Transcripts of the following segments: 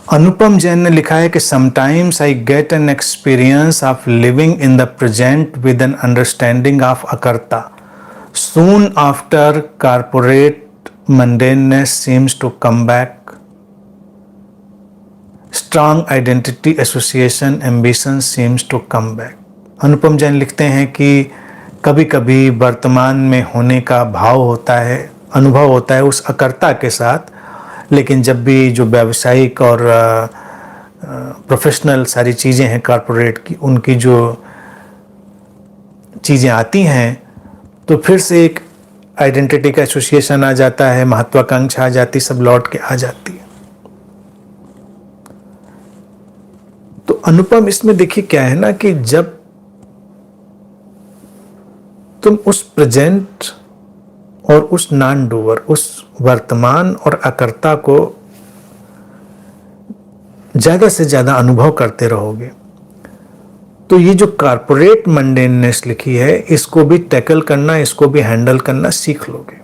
अनुपम जैन ने लिखा है कि sometimes I get an experience of living in the present with an understanding of अकर्ता. Soon after corporate mundaneness seems to come back. Strong identity association ambition seems to come back. Anupam Jain लिखते हैं कि कभी कभी वर्तमान में होने का भाव होता है, अनुभव होता है उस अकर्ता के साथ, लेकिन जब भी जो व्यावसायिक और प्रोफेशनल सारी चीज़ें हैं कॉर्पोरेट की, उनकी जो चीज़ें आती हैं तो फिर से एक आइडेंटिटी का एसोसिएशन आ जाता है, महत्वाकांक्षा आ जाती, सब लौट के आ जाती है. तो अनुपम इसमें देखिए क्या है ना कि जब तुम उस प्रेजेंट और उस नॉन डूअर, उस वर्तमान और अकर्ता को ज़्यादा से ज़्यादा अनुभव करते रहोगे तो ये जो कॉर्पोरेट मंडेननेस लिखी है इसको भी टैकल करना, इसको भी हैंडल करना सीख लोगे.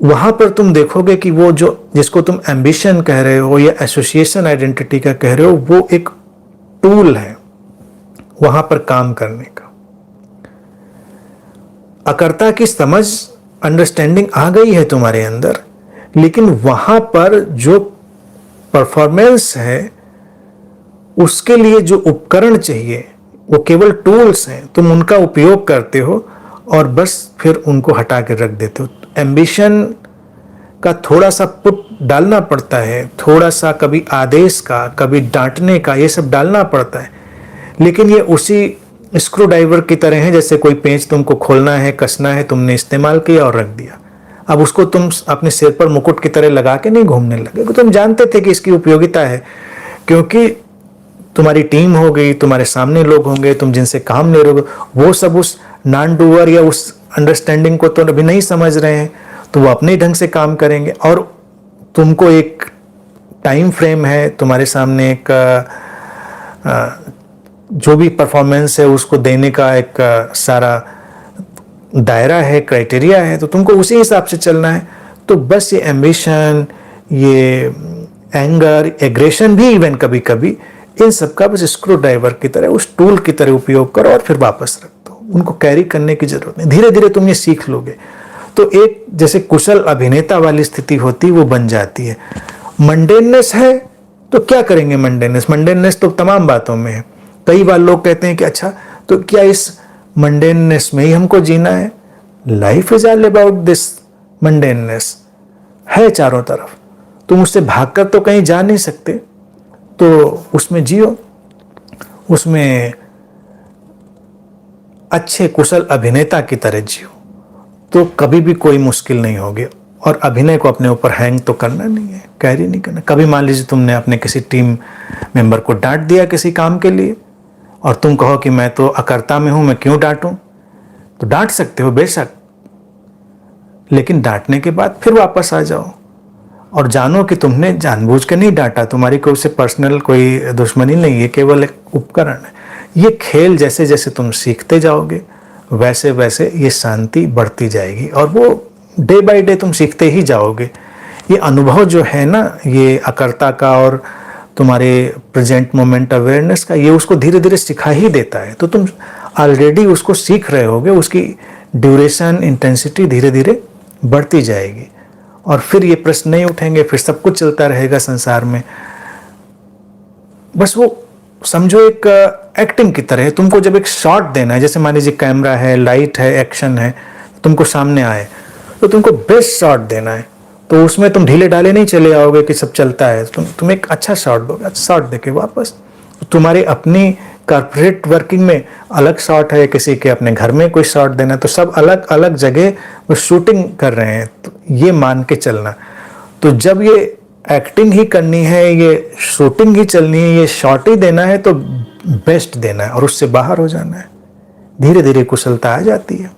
वहां पर तुम देखोगे कि वो जो जिसको तुम एम्बिशन कह रहे हो या एसोसिएशन आइडेंटिटी का कह रहे हो, वो एक टूल है वहां पर काम करने का. अकर्ता की समझ, अंडरस्टैंडिंग आ गई है तुम्हारे अंदर, लेकिन वहां पर जो परफॉर्मेंस है उसके लिए जो उपकरण चाहिए वो केवल टूल्स हैं. तुम उनका उपयोग करते हो और बस फिर उनको हटा के रख देते हो. एम्बिशन का थोड़ा सा पुट डालना पड़ता है, थोड़ा सा कभी आदेश का, कभी डांटने का, ये सब डालना पड़ता है, लेकिन ये उसी स्क्रू ड्राइवर की तरह है. जैसे कोई पेंच तुमको खोलना है, कसना है, तुमने इस्तेमाल किया और रख दिया. अब उसको तुम अपने सिर पर मुकुट की तरह लगा के नहीं घूमने लगे. तुम जानते थे कि इसकी उपयोगिता है, क्योंकि तुम्हारी टीम हो गई, तुम्हारे सामने लोग होंगे, तुम जिनसे काम ले रहे हो, वो सब उस नॉन डूअर या उस अंडरस्टैंडिंग को तो अभी नहीं समझ रहे हैं, तो वो अपने ढंग से काम करेंगे. और तुमको एक टाइम फ्रेम है, तुम्हारे सामने एक जो भी परफॉर्मेंस है उसको देने का एक सारा दायरा है, क्राइटेरिया है, तो तुमको उसी हिसाब से चलना है. तो बस ये एम्बिशन, ये एंगर, एग्रेशन भी इवन कभी कभी, इन सब का बस स्क्रू ड्राइवर की तरह, उस टूल की तरह उपयोग करो और फिर वापस रख दो. उनको कैरी करने की जरूरत नहीं. धीरे धीरे तुम ये सीख लोगे तो एक जैसे कुशल अभिनेता वाली स्थिति होती है वो बन जाती है. मंडेननेस है तो क्या करेंगे? मंडेननेस तो तमाम बातों में है. कई बार लोग कहते हैं कि अच्छा तो क्या इस मंडेननेस में ही हमको जीना है? Life is all about this mundaneness है चारों तरफ. तुम उससे भागकर तो कहीं जा नहीं सकते, तो उसमें जियो, उसमें अच्छे कुशल अभिनेता की तरह जियो, तो कभी भी कोई मुश्किल नहीं होगी. और अभिनय को अपने ऊपर हैंग तो करना नहीं है, कैरी नहीं करना. कभी मान लीजिए तुमने अपने किसी टीम मेंबर को डांट दिया किसी काम के लिए और तुम कहो कि मैं तो अकर्ता में हूं, मैं क्यों डांटूं? तो डांट सकते हो बेशक, लेकिन डांटने के बाद फिर वापस आ जाओ और जानो कि तुमने जानबूझ के नहीं डांटा, तुम्हारी कोई उससे पर्सनल कोई दुश्मनी नहीं है, केवल एक उपकरण है. ये खेल जैसे जैसे तुम सीखते जाओगे वैसे वैसे ये शांति बढ़ती जाएगी और वो डे बाय डे तुम सीखते ही जाओगे. ये अनुभव जो है ना, ये अकर्ता का और तुम्हारे प्रेजेंट मोमेंट अवेयरनेस का, ये उसको धीरे धीरे सिखा ही देता है. तो तुम ऑलरेडी उसको सीख रहे होगे, उसकी ड्यूरेशन, इंटेंसिटी धीरे धीरे बढ़ती जाएगी और फिर ये प्रश्न नहीं उठेंगे, फिर सब कुछ चलता रहेगा संसार में. बस वो समझो एक एक्टिंग की तरह है. तुमको जब एक शॉट देना है, जैसे मान लीजिए कैमरा है, लाइट है, एक्शन है, तुमको सामने आए तो तुमको बेस्ट शॉट देना है, तो उसमें तुम ढीले ढाले नहीं चले आओगे कि सब चलता है. तुम एक अच्छा शॉट दोगे, अच्छा शॉट देके वापस. तुम्हारे अपनी कॉर्पोरेट वर्किंग में अलग शॉट है, किसी के अपने घर में कोई शॉट देना, तो सब अलग अलग जगह वो शूटिंग कर रहे हैं, तो ये मान के चलना. तो जब ये एक्टिंग ही करनी है, ये शूटिंग ही चलनी है, ये शॉट ही देना है, तो बेस्ट देना है और उससे बाहर हो जाना है. धीरे धीरे कुशलता आ जाती है.